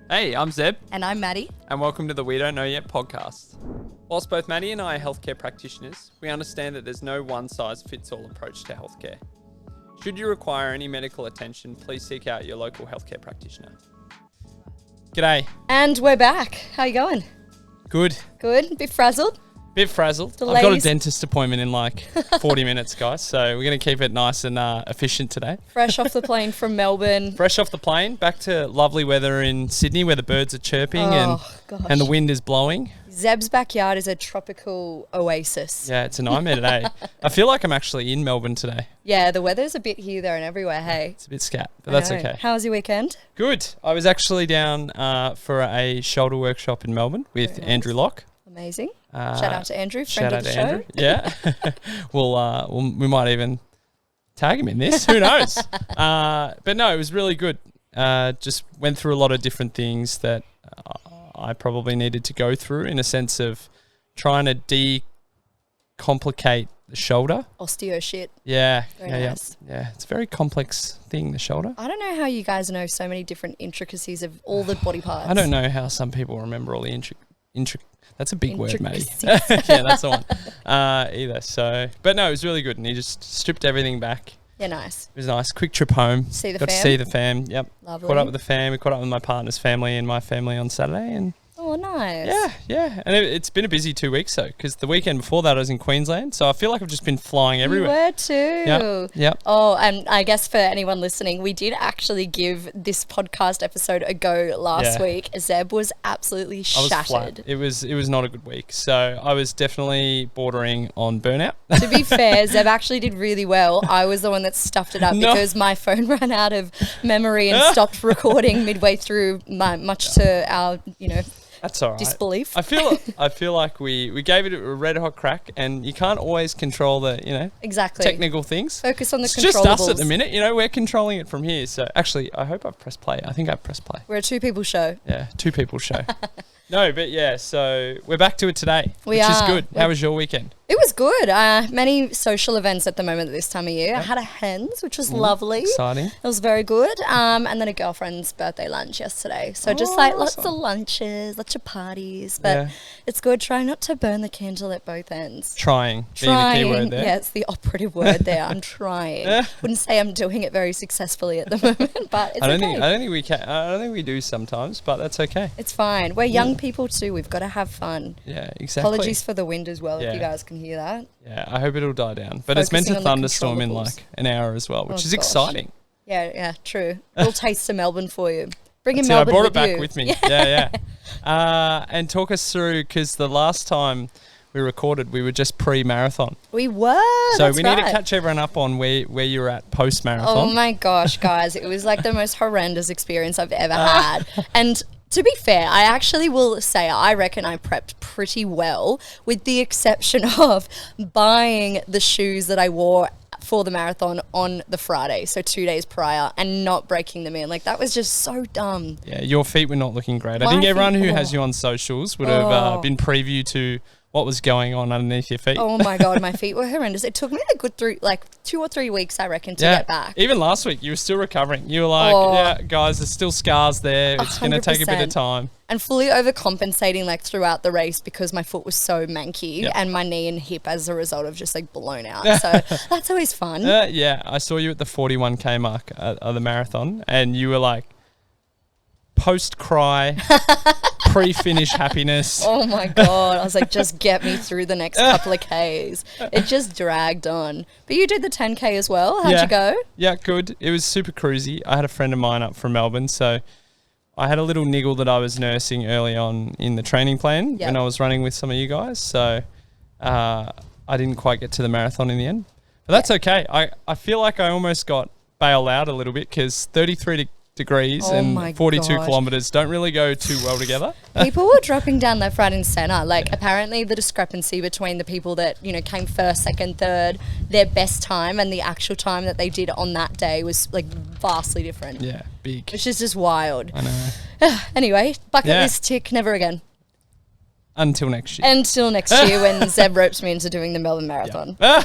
Hey, I'm Zeb. And I'm Maddie. And welcome to the We Don't Know Yet podcast. Whilst both Maddie and I are healthcare practitioners, we understand that there's no one-size-fits-all approach to healthcare. Should you require any medical attention, please seek out your local healthcare practitioner. G'day. And we're back. How you going? Good. Good? Bit frazzled? Bit frazzled. Delays. I've got a dentist appointment in like 40 minutes, guys. So we're going to keep it nice and efficient today. Fresh off the plane from Melbourne. Fresh off the plane, back to lovely weather in Sydney where the birds are chirping and the wind is blowing. Zeb's backyard is a tropical oasis. Yeah, it's a nightmare today. I feel like I'm actually in Melbourne today. Yeah, the weather's a bit here, there and everywhere, hey? It's a bit scat, but that's okay. How was your weekend? Good. I was actually down for a shoulder workshop in Melbourne with Andrew Locke. Amazing. Shout out to Andrew, friend of the show. Andrew. Yeah. we might even tag him in this. Who knows? But no, it was really good. Just went through a lot of different things that I probably needed to go through in a sense of trying to decomplicate the shoulder. Osteo shit. Yeah. Very nice. Yeah. It's a very complex thing, the shoulder. I don't know how you guys know so many different intricacies of all the body parts. I don't know how some people remember all the that's a big word, Maddie. Yeah, that's the one. Either. So, but no, it was really good. And he just stripped everything back. Yeah, nice. It was a nice. Quick trip home. Got to see the fam. Yep. Lovely. Caught up with the fam. We caught up with my partner's family and my family on Saturday. And oh, nice. Yeah. And it's been a busy 2 weeks, though, because the weekend before that I was in Queensland. So I feel like I've just been flying everywhere. You were too. Yep. Oh, and I guess for anyone listening, we did actually give this podcast episode a go last week. Zeb was absolutely shattered. Flat. It was not a good week. So I was definitely bordering on burnout. To be fair, Zeb actually did really well. I was the one that stuffed it up because my phone ran out of memory and stopped recording midway through, much to our, that's all right. disbelief. I feel like we gave it a red hot crack, and you can't always control the exactly technical things. Focus on the controllables. It's just us at the minute. We're controlling it from here. So actually, I hope I've pressed play. I think I've pressed play. We're a two-people show. Yeah, two-people show. No, but yeah. So we're back to it today, which is good. How was your weekend? It was good. Many social events at the moment at this time of year. I had a hens, which was lovely. Exciting. It was very good. And then a girlfriend's birthday lunch yesterday. So just like lots of lunches, lots of parties. But it's good. Try not to burn the candle at both ends. Being the key word there. Yeah, it's the operative word there. I'm trying. Wouldn't say I'm doing it very successfully at the moment, but it's okay. I don't think we can. I don't think we do sometimes, but that's okay. It's fine. We're young people too. We've got to have fun. Yeah, exactly. Apologies for the wind as well, if you guys can hear that. Yeah, I hope it'll die down. But it's meant to thunderstorm in like an hour as well, which is exciting. Yeah, true. A little taste of Melbourne for you. Bring in I Melbourne brought it with back you. with me. Yeah. And talk us through, because the last time we recorded, we were just pre-marathon. We were. So we need to catch everyone up on where you're at post-marathon. Oh my gosh, guys. It was like the most horrendous experience I've ever had. And to be fair, I actually will say I reckon I prepped pretty well, with the exception of buying the shoes that I wore for the marathon on the Friday, so 2 days prior, and not breaking them in. Like, that was just so dumb. Yeah, your feet were not looking great. I think everyone who has you on socials would have been preview to what was going on underneath your feet. Oh my God, my feet were horrendous. It took me a good 2 or 3 weeks, I reckon, to get back. Even last week, you were still recovering. You were like, guys, there's still scars there. It's going to take a bit of time. And fully overcompensating throughout the race because my foot was so manky and my knee and hip as a result of just blown out. So that's always fun. Yeah, I saw you at the 41K mark of the marathon, and you were like, post-cry, pre-finish happiness. Oh my God. I was like, just get me through the next couple of Ks. It just dragged on. But you did the 10K as well. How'd you go? Yeah, good. It was super cruisy. I had a friend of mine up from Melbourne, so I had a little niggle that I was nursing early on in the training plan when I was running with some of you guys. So I didn't quite get to the marathon in the end. But that's okay. I feel like I almost got bailed out a little bit, because 33 degrees and 42 kilometers don't really go too well together. People were dropping down left, right and center. Apparently the discrepancy between the people that, came first, second, third, their best time and the actual time that they did on that day was vastly different. Yeah, big. Which is just wild. I know. Anyway, bucket list tick, never again. Until next year. Until next year when Zeb ropes me into doing the Melbourne Marathon. Yeah.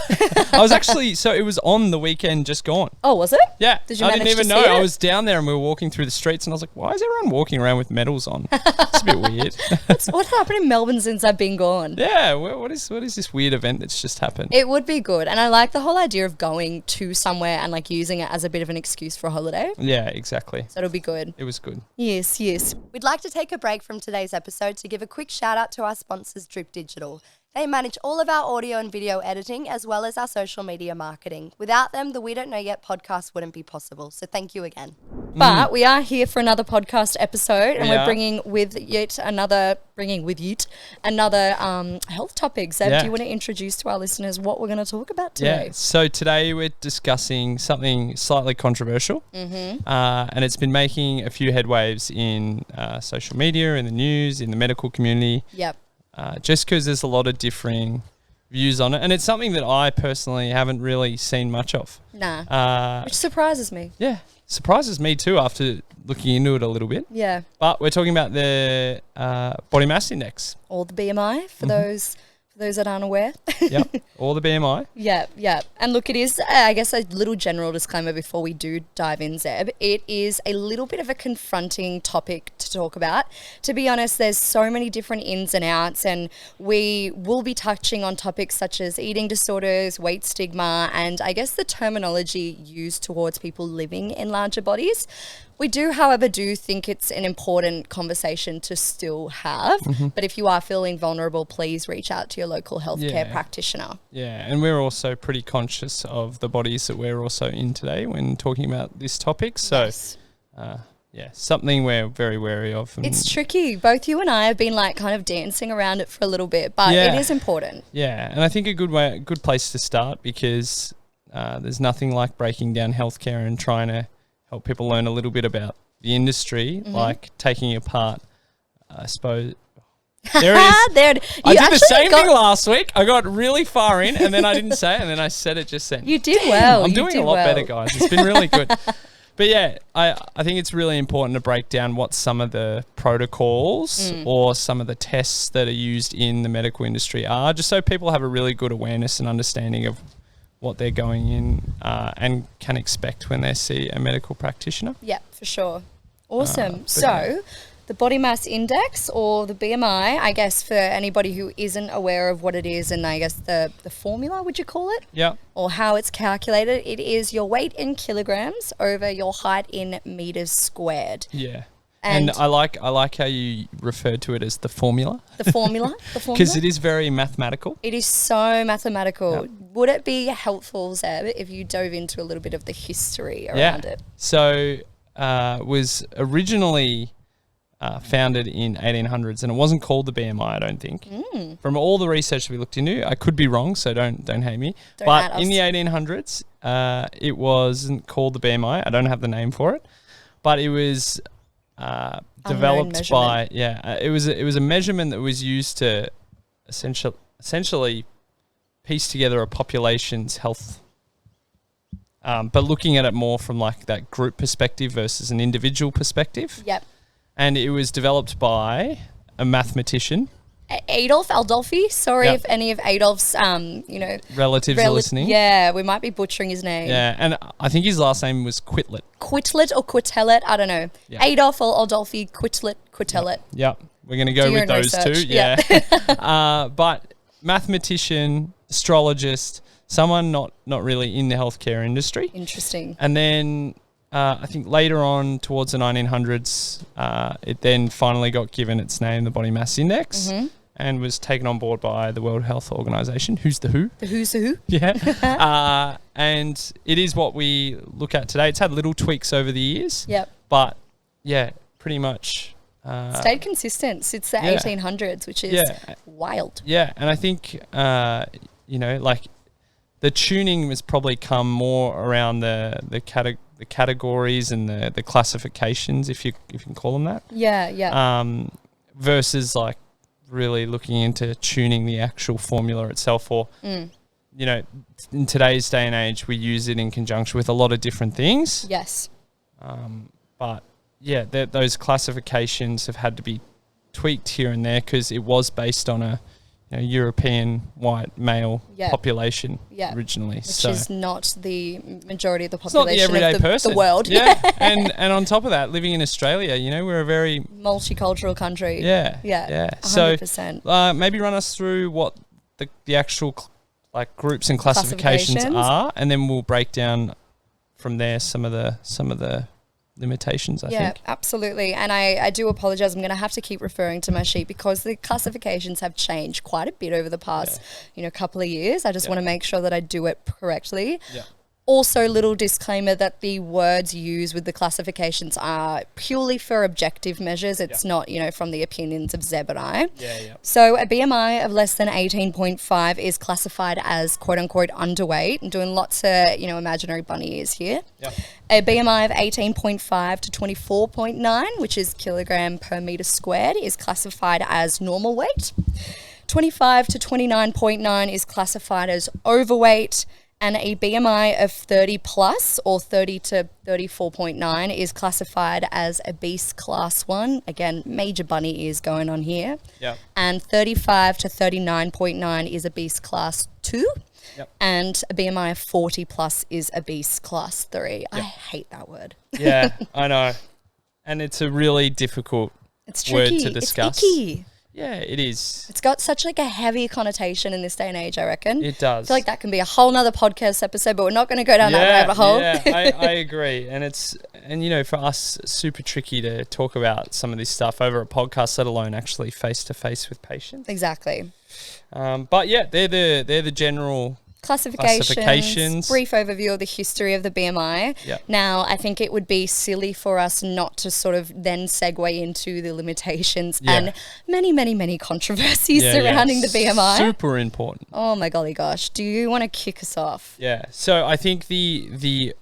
I was actually, so it was on the weekend just gone. Oh, was it? Yeah. Did you I manage didn't even to know. see it? I was down there and we were walking through the streets and I was like, why is everyone walking around with medals on? It's a bit weird. What happened in Melbourne since I've been gone? Yeah. What is this weird event that's just happened? It would be good. And I like the whole idea of going to somewhere and like using it as a bit of an excuse for a holiday. Yeah, exactly. So it'll be good. It was good. Yes, yes. We'd like to take a break from today's episode to give a quick shout out to our sponsors, Drip Digital. They manage all of our audio and video editing as well as our social media marketing. Without them, the We Don't Know Yet podcast wouldn't be possible. So thank you again. But we are here for another podcast episode and we're are. bringing with yet another health topic. Zeb, Yeah. do you want to introduce to our listeners what we're going to talk about today? Yeah. So today we're discussing something slightly controversial, and it's been making a few headwaves in social media, in the news, in the medical community. Yep. Just because there's a lot of differing views on it, and it's something that I personally haven't really seen much of. Nah. Which surprises me. Yeah, surprises me too after looking into it a little bit. Yeah. But we're talking about the body mass index. Or the BMI for those that aren't aware. Yep, or the BMI. Yeah, yeah. And look, it is, I guess, a little general disclaimer before we do dive in, Zeb. It is a little bit of a confronting topic to talk about. To be honest, there's so many different ins and outs, and we will be touching on topics such as eating disorders, weight stigma, and I guess the terminology used towards people living in larger bodies. We do, however, think it's an important conversation to still have. But if you are feeling vulnerable, please reach out to your local healthcare practitioner. Yeah, and we're also pretty conscious of the bodies that we're also in today when talking about this topic. So, Yes. something we're very wary of. And It's tricky. Both you and I have been like kind of dancing around it for a little bit, but Yeah. it is important. Yeah, and I think a good place to start, because there's nothing like breaking down healthcare and trying to help people learn a little bit about the industry, like taking apart, I suppose. There it is. There, I you did the actually same thing last week. I got really far in and then I didn't say it and then I said it just then. You did well. I'm You doing did a lot well. better, guys. It's been really good. But yeah, I think it's really important to break down what some of the protocols or some of the tests that are used in the medical industry are, just so people have a really good awareness and understanding of what they're going in and can expect when they see a medical practitioner. Yeah, for sure. Awesome. but So, yeah. the body mass index, or the BMI, I guess for anybody who isn't aware of what it is, and I guess the formula, would you call it? Yeah. Or how it's calculated, it is your weight in kilograms over your height in meters squared. Yeah. And- And I like how you referred to it as the formula, The formula? because it is very mathematical. It is so mathematical. Yep. Would it be helpful, Zeb, if you dove into a little bit of the history around it? So was originally founded in 1800s, and it wasn't called the BMI, I don't think. From all the research we looked into, I could be wrong, so don't hate me. Don't but at in the us. 1800s, it wasn't called the BMI. I don't have the name for it, but it was developed by it was a measurement that was used to essentially piece together a population's health. But looking at it more from like that group perspective versus an individual perspective. Yep. And it was developed by a mathematician. Adolf Aldolfi. Sorry Yep. if any of Adolf's, Relatives are listening. Yeah, we might be butchering his name. Yeah, and I think his last name was Quitlet. Quitlet or Quitelet, I don't know. Yeah. Adolf or Aldolfi, Quitlet, Quitelet. Yep, we're going to go Do your with own those research. two. Yeah. But mathematician, astrologist, someone not really in the healthcare industry. Interesting. And then I think later on towards the 1900s, it then finally got given its name, the Body Mass Index, and was taken on board by the World Health Organization. Who's the who? The who's the who? Yeah. And it is what we look at today. It's had little tweaks over the years. Yep. But yeah, pretty much. Stayed consistent since the 1800s, which is wild. Yeah. And I think, like the tuning has probably come more around the categories and the classifications, if you can call them that. Yeah, yeah. Versus like really looking into tuning the actual formula itself, or in today's day and age we use it in conjunction with a lot of different things. Yes. But yeah, those classifications have had to be tweaked here and there because it was based on a European white male population originally. Which is not the majority of the it's not the population everyday of person. the world. Yeah. and on top of that, living in Australia, we're a very multicultural country. Yeah. 100%. So maybe run us through what the actual groups and classifications are, and then we'll break down from there some of the limitations, I think. Yeah, absolutely. And I do apologize. I'm going to have to keep referring to my sheet because the classifications have changed quite a bit over the past, couple of years. I just want to make sure that I do it correctly. Yeah. Also, little disclaimer that the words used with the classifications are purely for objective measures. It's not, from the opinions of Zeb and I. So a BMI of less than 18.5 is classified as quote-unquote underweight. I'm doing lots of, imaginary bunny ears here. A BMI of 18.5 to 24.9, which is kilogram per metre squared, is classified as normal weight. 25 to 29.9 is classified as overweight. And a BMI of 30 plus or 30 to 34.9 is classified as obese class 1. Again, major bunny ears going on here. Yep. And 35 to 39.9 is obese class 2. Yep. And a BMI of 40 plus is obese class 3. Yep. I hate that word. Yeah, I know. And it's a really difficult word to discuss. It's icky. Yeah, it is. It's got such a heavy connotation in this day and age, I reckon. It does. I feel like that can be a whole nother podcast episode, but we're not going to go down that rabbit hole. Yeah, I agree. And for us, super tricky to talk about some of this stuff over a podcast, let alone actually face to face with patients. Exactly. But yeah, they're the general classifications. Brief overview of the history of the BMI. Yep. Now, I think it would be silly for us not to sort of then segue into the limitations and many, many, many controversies surrounding the BMI. Super important. Oh my golly gosh. Do you want to kick us off? Yeah. So I think the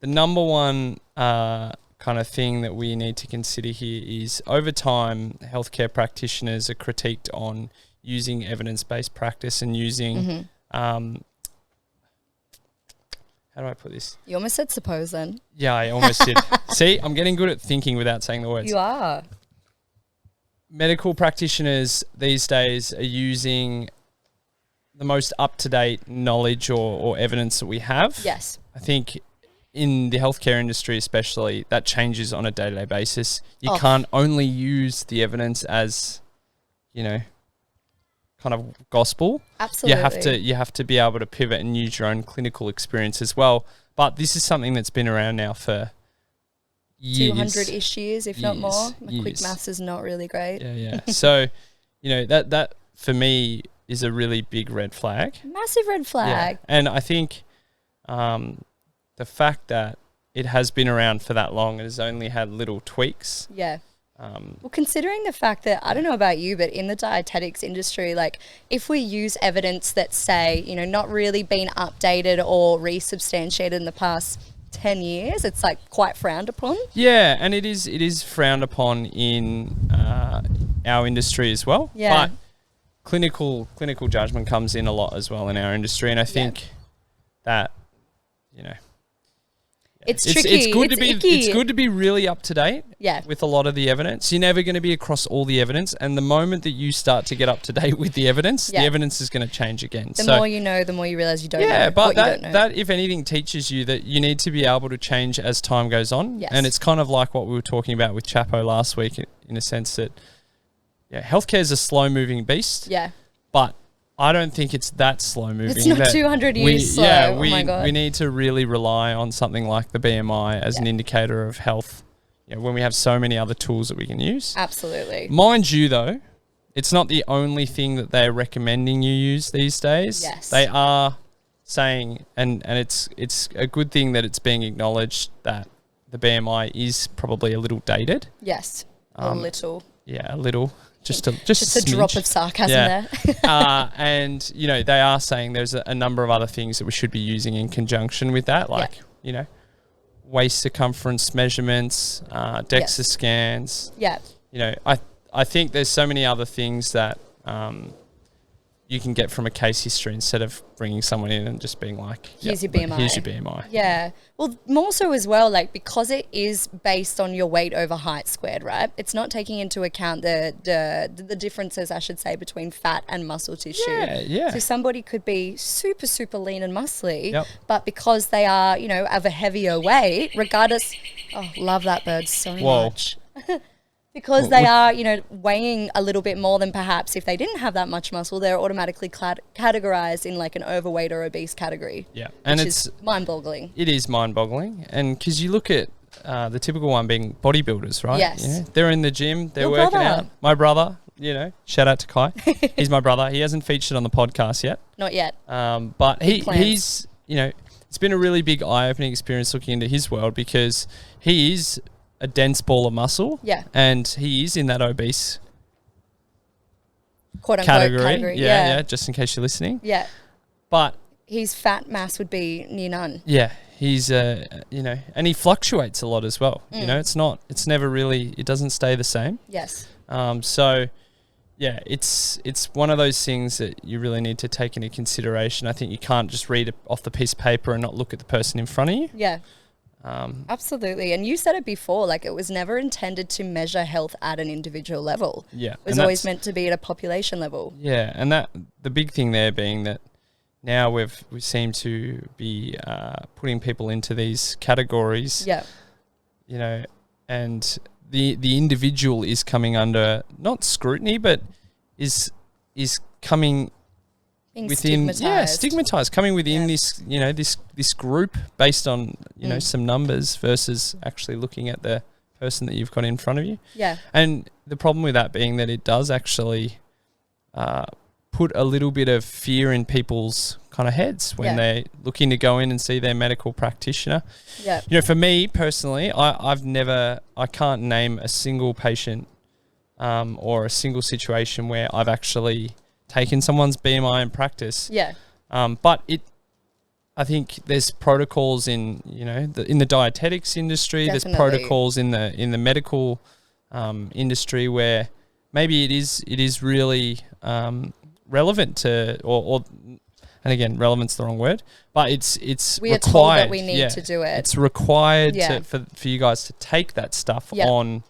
number one kind of thing that we need to consider here is over time, healthcare practitioners are critiqued on using evidence-based practice and using how do I put this? You almost said suppose then. Yeah, I almost did. See, I'm getting good at thinking without saying the words. You are. Medical practitioners these days are using the most up-to-date knowledge or evidence that we have. Yes. I think in the healthcare industry especially, that changes on a day-to-day basis. You can't only use the evidence as, kind of gospel. Absolutely. You have to be able to pivot and use your own clinical experience as well. But this is something that's been around now for years. 200-ish years, if not more. My quick maths is not really great. Yeah. So, that for me is a really big red flag. Massive red flag. Yeah. And I think the fact that it has been around for that long and has only had little tweaks. Yeah. Well, considering the fact that, I don't know about you, but in the dietetics industry, if we use evidence that say, not really been updated or resubstantiated in the past 10 years, it's quite frowned upon. Yeah, and it is frowned upon in our industry as well. Yeah. But clinical judgment comes in a lot as well in our industry, and I think that, it's tricky. It's good to be really up to date. Yeah. With a lot of the evidence. You're never going to be across all the evidence, and the moment that you start to get up to date with the evidence is going to change again. The more you know, the more you realize you don't know. Yeah, but that if anything teaches you that you need to be able to change as time goes on. Yes. And it's kind of like what we were talking about with Chapo last week, in a sense that healthcare is a slow moving beast. Yeah. But I don't think it's that slow moving. It's not 200 years slow. Yeah, oh my God. We need to really rely on something like the BMI as an indicator of health, when we have so many other tools that we can use. Absolutely. Mind you, though, it's not the only thing that they're recommending you use these days. Yes. They are saying, and it's a good thing that it's being acknowledged that the BMI is probably a little dated. Yes, a little. Yeah, a little. Just a drop of sarcasm there. And, they are saying there's a number of other things that we should be using in conjunction with that, waist circumference measurements, DEXA scans. Yeah. I think there's so many other things that you can get from a case history instead of bringing someone in and just being like, here's your BMI. Here's your BMI. Yeah. Well, more so as well, like, because it is based on your weight over height squared, right? It's not taking into account the differences, I should say, between fat and muscle tissue. Yeah. So somebody could be super, super lean and muscly, Yep. but because they are, you know, of a heavier weight, regardless, oh, love that bird so much. Because they are, you know, weighing a little bit more than perhaps if they didn't have that much muscle, they're automatically categorized in like an overweight or obese category. Yeah. And it's mind-boggling. It is mind-boggling. And because you look at the typical one being bodybuilders, right? Yes. You know, they're in the gym, they're Your working brother. out. My brother, you know, shout out to Kai. He's my brother. He hasn't featured on the podcast yet. Not yet. But he's, you know, it's been a really big eye-opening experience looking into his world because he is a dense ball of muscle. Yeah. And he is in that obese quote-unquote category. Yeah, just in case you're listening. Yeah. But his fat mass would be near none. yeah, he's, you know, and he fluctuates a lot as well. You know, it's never really, it doesn't stay the same. Yes. So yeah, it's one of those things that you really need to take into consideration. I think you can't just read it off the piece of paper and not look at the person in front of you. Yeah. Absolutely. And you said it before, like it was never intended to measure health at an individual level. Yeah. It was always meant to be at a population level. Yeah. And that the big thing there being that now we seem to be putting people into these categories. Yeah. You know, and the individual is coming under not scrutiny, but is coming Being within stigmatized. coming within this, you know, this group based on, you know, some numbers versus actually looking at the person that you've got in front of you. Yeah. And the problem with that being that it does actually put a little bit of fear in people's kind of heads when they're looking to go in and see their medical practitioner. Yeah. You know, for me personally, I can't name a single patient or a single situation where I've actually taken someone's BMI in practice. Yeah. But I think there's protocols in, you know, in the dietetics industry. Definitely. There's protocols in the medical industry where maybe it is really relevant to, or and again, relevant's the wrong word, but it's We required. are told that we need to do it. It's required Yeah. for you guys to take that stuff Yeah. on,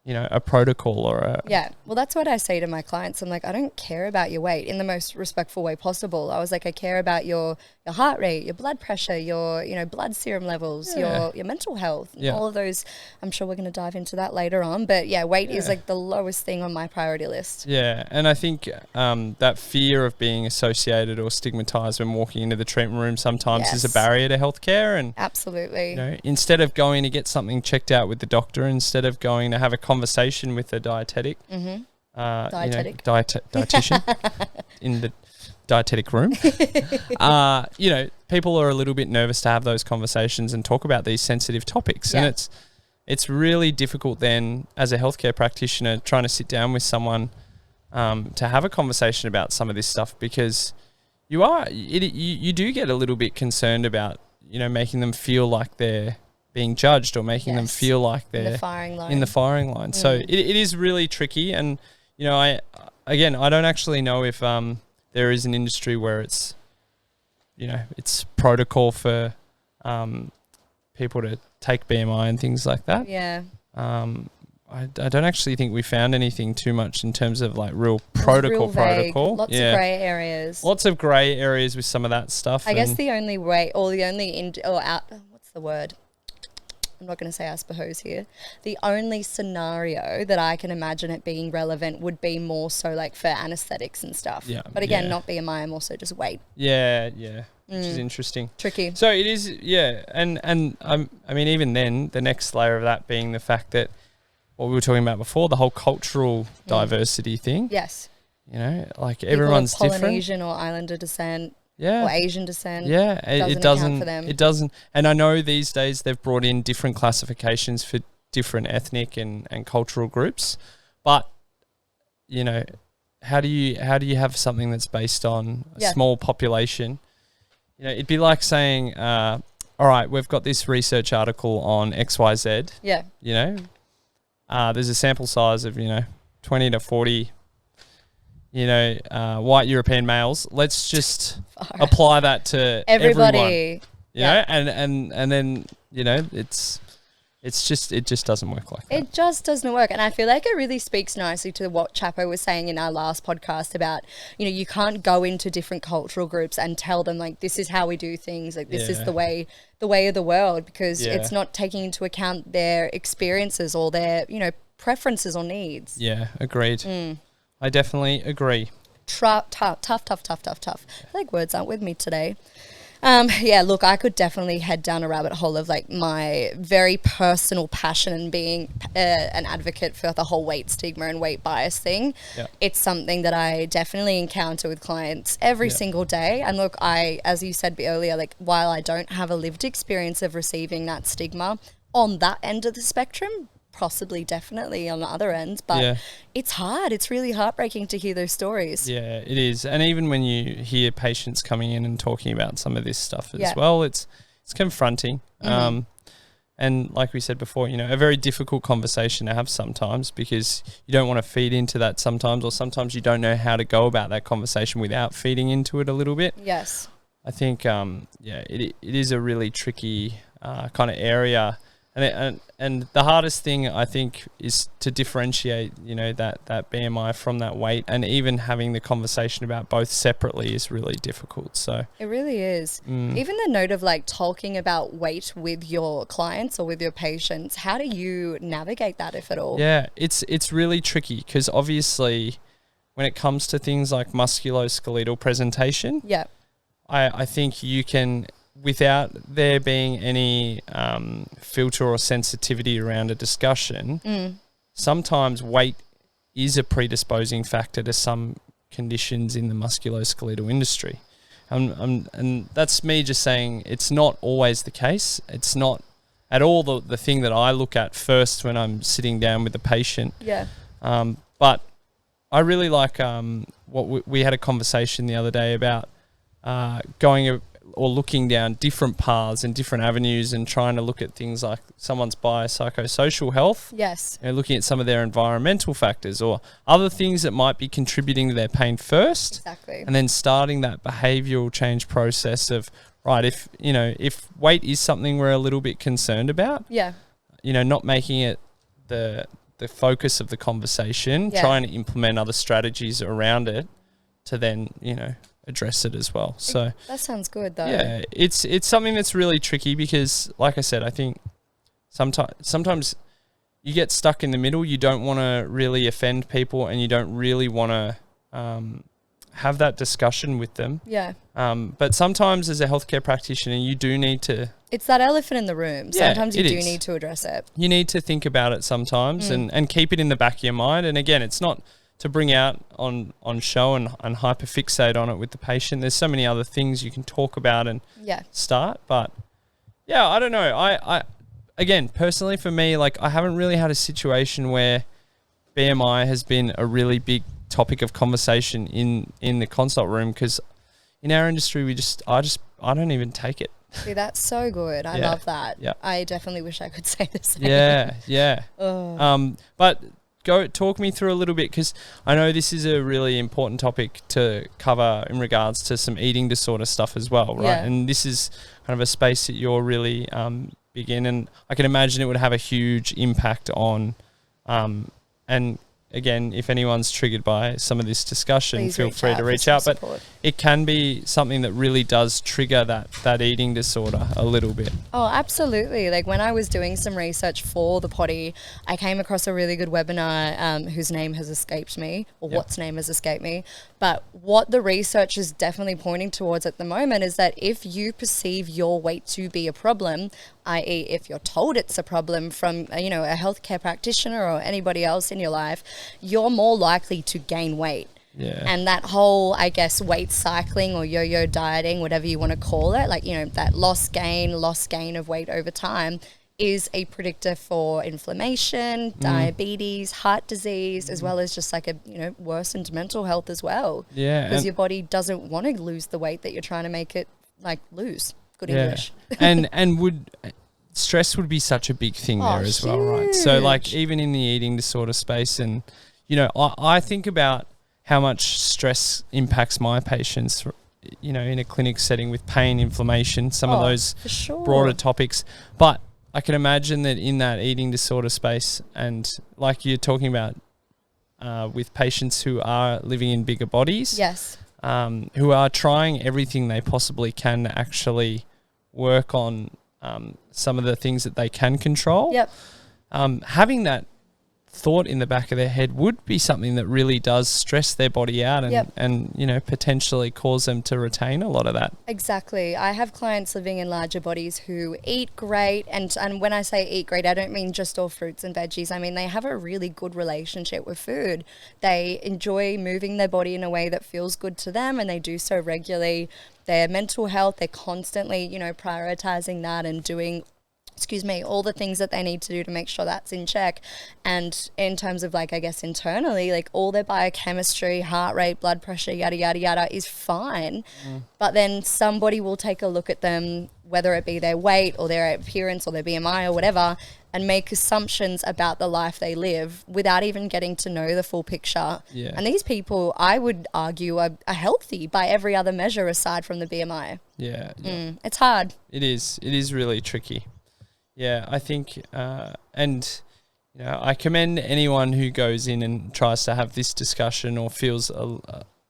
you know, a protocol or a... Yeah. Well, that's what I say to my clients. I'm like, I don't care about your weight in the most respectful way possible. I was like, I care about your heart rate, your blood pressure, your, you know, blood serum levels, your mental health, and all of those. I'm sure we're going to dive into that later on. But yeah, weight is like the lowest thing on my priority list. Yeah. And I think that fear of being associated or stigmatized when walking into the treatment room sometimes is a barrier to healthcare. And absolutely. You know, instead of going to get something checked out with the doctor, instead of going to have a conversation with a dietetic, dietitian in the dietetic room, you know, people are a little bit nervous to have those conversations and talk about these sensitive topics. And it's really difficult then as a healthcare practitioner trying to sit down with someone to have a conversation about some of this stuff, because you do get a little bit concerned about, you know, making them feel like they're being judged or making them feel like they're in the firing line. So it is really tricky. And, you know, I don't actually know if there is an industry where it's, you know, it's protocol for people to take BMI and things like that. Yeah. I don't actually think we found anything too much in terms of like real protocol. Lots of grey areas. Lots of grey areas with some of that stuff. I guess the only way, or the only, what's the word? I'm not going to say I suppose here. The only scenario that I can imagine it being relevant would be more so like for anesthetics and stuff. Yeah. But again, not BMI, I'm also just weight. Yeah. Which is interesting. Tricky. So it is, and I mean, even then, the next layer of that being the fact that what we were talking about before, the whole cultural diversity thing. Yes. You know, like People everyone's of different. Polynesian or Islander descent. Yeah. Or Asian descent. Yeah. It doesn't account for them. It doesn't. And I know these days they've brought in different classifications for different ethnic and cultural groups, but you know, how do you have something that's based on a small population? You know, it'd be like saying, all right, we've got this research article on XYZ. Yeah. You know, there's a sample size of, 20 to 40 white European males. Let's just apply that to everybody. Everyone, you know, and then it just doesn't work like that. It just doesn't work. And I feel like it really speaks nicely to what Chapo was saying in our last podcast about, you can't go into different cultural groups and tell them like, this is how we do things. Like this is the way of the world, because it's not taking into account their experiences or their, preferences or needs. Yeah, agreed. I definitely agree. Tough. I feel like words aren't with me today. Look, I could definitely head down a rabbit hole of like my very personal passion and being an advocate for the whole weight stigma and weight bias thing. Yeah. It's something that I definitely encounter with clients every single day. And look, as you said earlier, like while I don't have a lived experience of receiving that stigma on that end of the spectrum, possibly definitely on the other end, but it's hard. It's really heartbreaking to hear those stories. Yeah, it is. And even when you hear patients coming in and talking about some of this stuff as well, it's confronting. And like we said before, a very difficult conversation to have sometimes, because you don't want to feed into that sometimes, or sometimes you don't know how to go about that conversation without feeding into it a little bit. Yes. I think, it is a really tricky kind of area. And the hardest thing, I think, is to differentiate, that BMI from that weight, and even having the conversation about both separately is really difficult. So it really is. Even the note of like talking about weight with your clients or with your patients, how do you navigate that, if at all? Yeah, it's really tricky, because obviously when it comes to things like musculoskeletal presentation, I think you can, without there being any filter or sensitivity around a discussion, sometimes weight is a predisposing factor to some conditions in the musculoskeletal industry. And that's me just saying it's not always the case. It's not at all the thing that I look at first when I'm sitting down with the patient. Yeah. But I really like what we had a conversation the other day about going or looking down different paths and different avenues and trying to look at things like someone's biopsychosocial health. Yes. Looking at some of their environmental factors or other things that might be contributing to their pain first. Exactly. And then starting that behavioural change process of, right, if weight is something we're a little bit concerned about, not making it the focus of the conversation, trying to implement other strategies around it to then, address it as well. So that sounds good though. Yeah, it's something that's really tricky because, like I said, I think sometimes you get stuck in the middle. You don't want to really offend people, and you don't really want to have that discussion with them. Yeah. But sometimes, as a healthcare practitioner, you do need to. It's that elephant in the room. Sometimes you do need to address it. You need to think about it sometimes, and keep it in the back of your mind. And again, it's not to bring out on show and hyperfixate on it with the patient. There's so many other things you can talk about and start. But yeah, I don't know. I again, personally for me, like I haven't really had a situation where BMI has been a really big topic of conversation in the consult room, because in our industry, I don't even take it. See, that's so good. I love that. Yeah. I definitely wish I could say the same. Yeah. But talk me through a little bit, because I know this is a really important topic to cover in regards to some eating disorder stuff as well, right? Yeah. And this is kind of a space that you're really big in, and I can imagine it would have a huge impact on, and again, if anyone's triggered by some of this discussion, please feel free to reach out. But it can be something that really does trigger that eating disorder a little bit. Oh, absolutely. Like when I was doing some research for the potty, I came across a really good webinar whose name has escaped me, or what's name has escaped me. But what the research is definitely pointing towards at the moment is that if you perceive your weight to be a problem, i.e. if you're told it's a problem from a healthcare practitioner or anybody else in your life, you're more likely to gain weight. Yeah. And that whole, I guess, weight cycling or yo-yo dieting, whatever you want to call it, like, that loss gain of weight over time is a predictor for inflammation, diabetes, heart disease, as well as just like a, worsened mental health as well. Yeah. Because your body doesn't want to lose the weight that you're trying to make it lose. Good English. and stress would be such a big thing there as well, right? So like even in the eating disorder space, and I think about how much stress impacts my patients, you know, in a clinic setting with pain, inflammation, some of those broader topics. But I can imagine that in that eating disorder space, and like you're talking about with patients who are living in bigger bodies, yes, who are trying everything they possibly can to actually work on some of the things that they can control. Yep. Having that thought in the back of their head would be something that really does stress their body out and you know, potentially cause them to retain a lot of that. Exactly. I have clients living in larger bodies who eat great, and when I say eat great, I don't mean just all fruits and veggies. I mean they have a really good relationship with food. They enjoy moving their body in a way that feels good to them, and they do so regularly. Their mental health, they're constantly, you know, prioritizing that and doing all the things that they need to do to make sure that's in check. And in terms of like, I guess internally, like all their biochemistry, heart rate, blood pressure, yada, yada, yada is fine. But then somebody will take a look at them, whether it be their weight or their appearance or their BMI or whatever, and make assumptions about the life they live without even getting to know the full picture. Yeah. And these people, I would argue, are healthy by every other measure aside from the BMI. Yeah. It's hard. It is really tricky. Yeah, I think, and you know, I commend anyone who goes in and tries to have this discussion or feels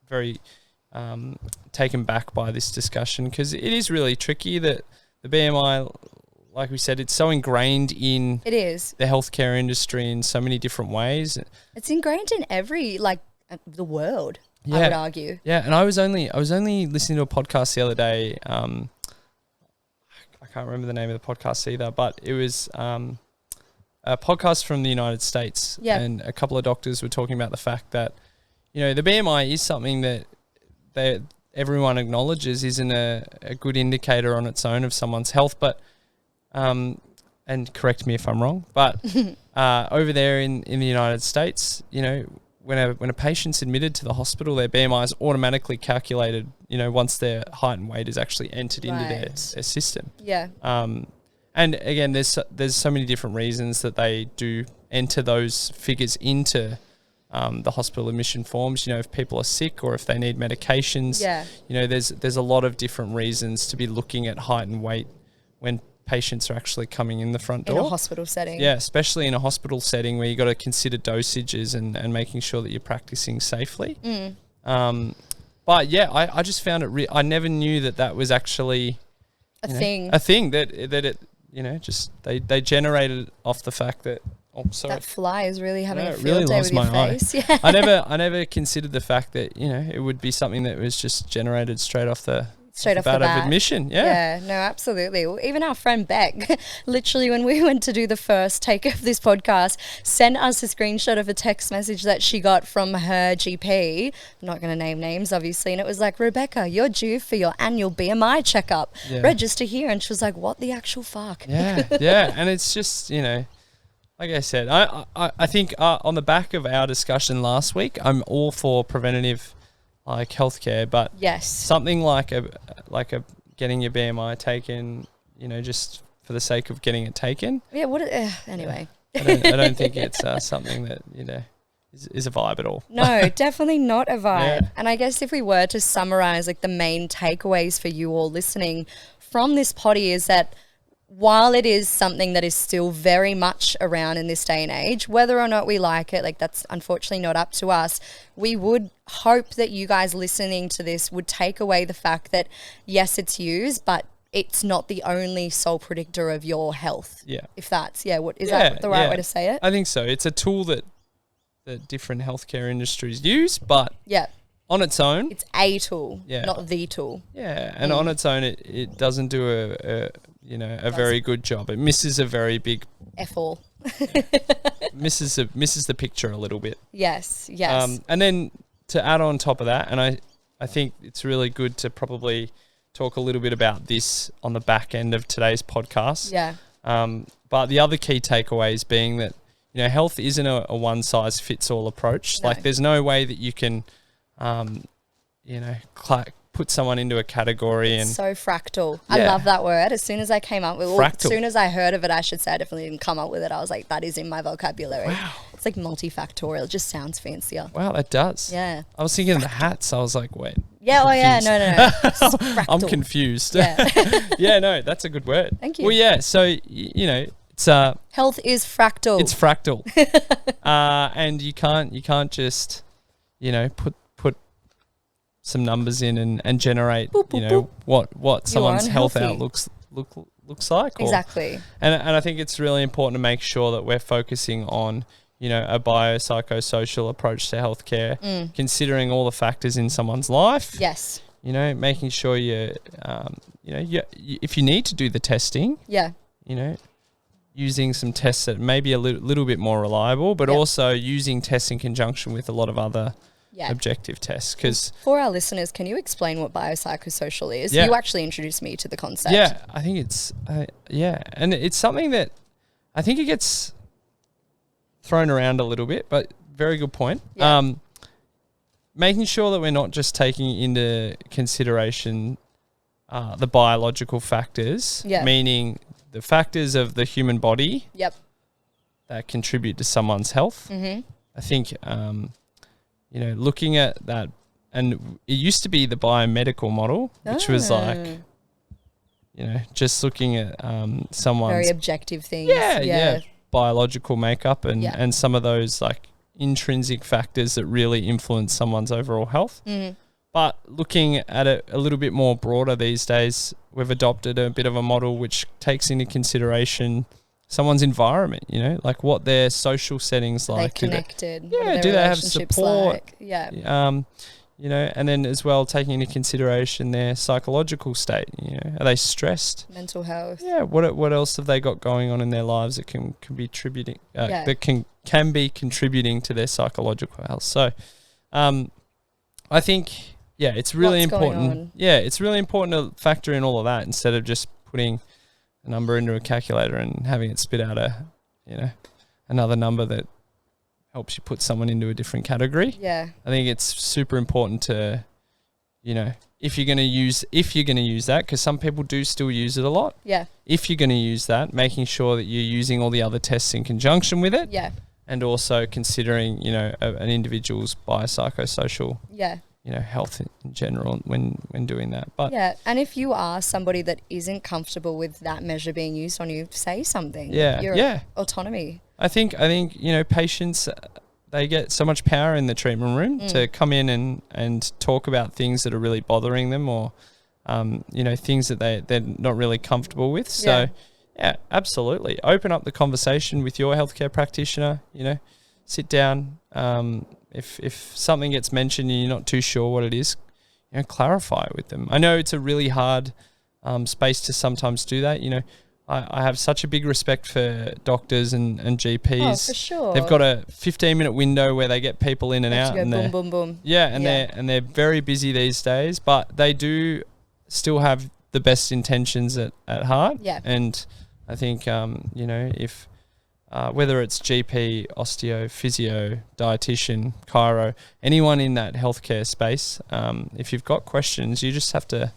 very taken back by this discussion, because it is really tricky that the BMI, like we said, it's so ingrained in the healthcare industry in so many different ways. It's ingrained in every, like, the world, I would argue. Yeah, and I was only listening to a podcast the other day. I can't remember the name of the podcast either, but it was a podcast from the United States, and a couple of doctors were talking about the fact that, you know, the BMI is something that everyone acknowledges isn't a good indicator on its own of someone's health, but and correct me if I'm wrong, but over there in the United States, you know, when a patient's admitted to the hospital, their BMI is automatically calculated, you know, once their height and weight is actually entered into their system. Yeah. And again, there's so many different reasons that they do enter those figures into the hospital admission forms. You know, if people are sick or if they need medications. Yeah. You know, there's a lot of different reasons to be looking at height and weight when patients are actually coming in the front door. In a hospital setting. Yeah, especially in a hospital setting where you got to consider dosages and making sure that you're practicing safely. But yeah, I just found it. I never knew that was actually a thing that it, you know, just they generated off the fact that. Oh, sorry. That fly is really having a field really day with your face. Yeah. I never considered the fact that, you know, it would be something that was just generated straight off the bat of admission. Yeah, no, absolutely. Well, even our friend Beck, literally when we went to do the first take of this podcast, sent us a screenshot of a text message that she got from her GP. I'm not going to name names, obviously. And it was like, Rebecca, you're due for your annual BMI checkup. Yeah. Register here. And she was like, what the actual fuck? Yeah, yeah. And it's just, you know, like I said, I think on the back of our discussion last week, I'm all for preventative like healthcare, but something like a getting your BMI taken, you know, just for the sake of getting it taken. Yeah. Anyway. I don't think it's something that, you know, is a vibe at all. No, definitely not a vibe. Yeah. And I guess if we were to summarize like the main takeaways for you all listening from this potty is that while it is something that is still very much around in this day and age, whether or not we like it, like that's unfortunately not up to us, we would hope that you guys listening to this would take away the fact that, yes, it's used, but it's not the only sole predictor of your health. Yeah. If that's, that the right way to say it? I think so. It's a tool that different healthcare industries use, but on its own, it's a tool, not the tool. Yeah, and on its own, it doesn't do a very good job. It misses a very big F-all. misses the picture a little bit. Yes. And then to add on top of that, and I think it's really good to probably talk a little bit about this on the back end of today's podcast. Yeah. But the other key takeaways being that, you know, health isn't a one-size-fits-all approach. No. Like there's no way that you can, put someone into a category. It's so fractal. I love that word. As soon as I came up with it, as soon as I heard of it, I should say, I definitely didn't come up with it. I was like, that is in my vocabulary. Wow. It's like multifactorial. It just sounds fancier. Wow, that does. Yeah. I was thinking of the hats. I was like, wait. Yeah, oh yeah, no. It's I'm fractal. confused. Yeah. Yeah, no, that's a good word. Thank you. Well, yeah, so, you know, it's Health is fractal. it's fractal. And you can't just, you know, put some numbers in and generate, Boop, boop, you know, boop. what someone's health unhealthy. outlook looks like. Exactly. And I think it's really important to make sure that we're focusing on, you know, a biopsychosocial approach to healthcare, considering all the factors in someone's life. Yes. You know, making sure you if you need to do the testing, Yeah. you know, using some tests that may be a little bit more reliable, but also using tests in conjunction with a lot of other objective tests. Because for our listeners, can you explain what biopsychosocial is? Yeah. You actually introduced me to the concept. yeah, I think it's and it's something that I think it gets thrown around a little bit, but very good point. Yeah. Making sure that we're not just taking into consideration the biological factors, meaning the factors of the human body that contribute to someone's health. Mm-hmm. I think, you know, looking at that, and it used to be the biomedical model, which was like, you know, just looking at someone's very objective things. yeah, biological makeup and some of those like intrinsic factors that really influence someone's overall health. Mm-hmm. But looking at it a little bit more broader these days, we've adopted a bit of a model which takes into consideration someone's environment, you know, like what their social settings like. They're connected. Do they have support? Like? Yeah. You know, and then as well taking into consideration their psychological state. You know, are they stressed? Mental health. Yeah. What else have they got going on in their lives that can be contributing that can be contributing to their psychological health? So, I think it's really important. Yeah, it's really important to factor in all of that instead of just putting a number into a calculator and having it spit out another number that helps you put someone into a different category. Yeah. I think it's super important to, you know, if you're going to use that, because some people do still use it a lot. Yeah. If you're going to use that, making sure that you're using all the other tests in conjunction with it. Yeah. And also considering, you know, an individual's biopsychosocial you know, health in general when doing that. But and if you are somebody that isn't comfortable with that measure being used on you, say something. Your autonomy. I think you know, patients, they get so much power in the treatment room to come in and talk about things that are really bothering them, or you know, things that they're not really comfortable with. So yeah, absolutely. Open up the conversation with your healthcare practitioner, you know, sit down. If something gets mentioned and you're not too sure what it is, you know, clarify it with them. I know it's a really hard space to sometimes do that. You know, I have such a big respect for doctors and GPs. Oh, for sure. They've got a 15-minute window where they get people in and out. And boom, boom, boom. Yeah, and they're very busy these days, but they do still have the best intentions at heart. Yeah. And I think, you know, if whether it's GP, osteo, physio, dietitian, chiro, anyone in that healthcare space, if you've got questions, you just have to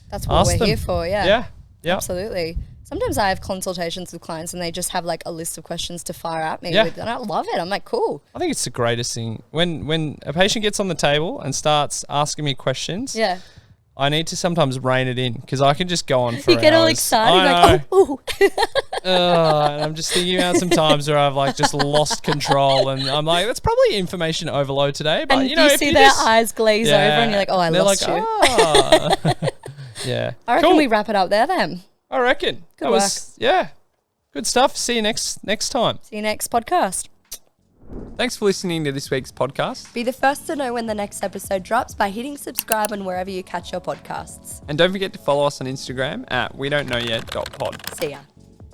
That's what we're here for, Yeah. Absolutely. Sometimes I have consultations with clients and they just have like a list of questions to fire at me with, and I love it. I'm like, cool. I think it's the greatest thing. When a patient gets on the table and starts asking me questions, I need to sometimes rein it in because I can just go on for You get hours. all excited, like, ooh. And I'm just thinking about some times where I've like just lost control, and I'm like, that's probably information overload today. But and you know, you if see you their just, eyes glaze over, and you're like, oh, I lost you. Yeah. I reckon we wrap it up there then. I reckon. Good work. Good stuff. See you next time. See you next podcast. Thanks for listening to this week's podcast. Be the first to know when the next episode drops by hitting subscribe on wherever you catch your podcasts. And don't forget to follow us on Instagram at wedon'tknowyet.pod. See ya.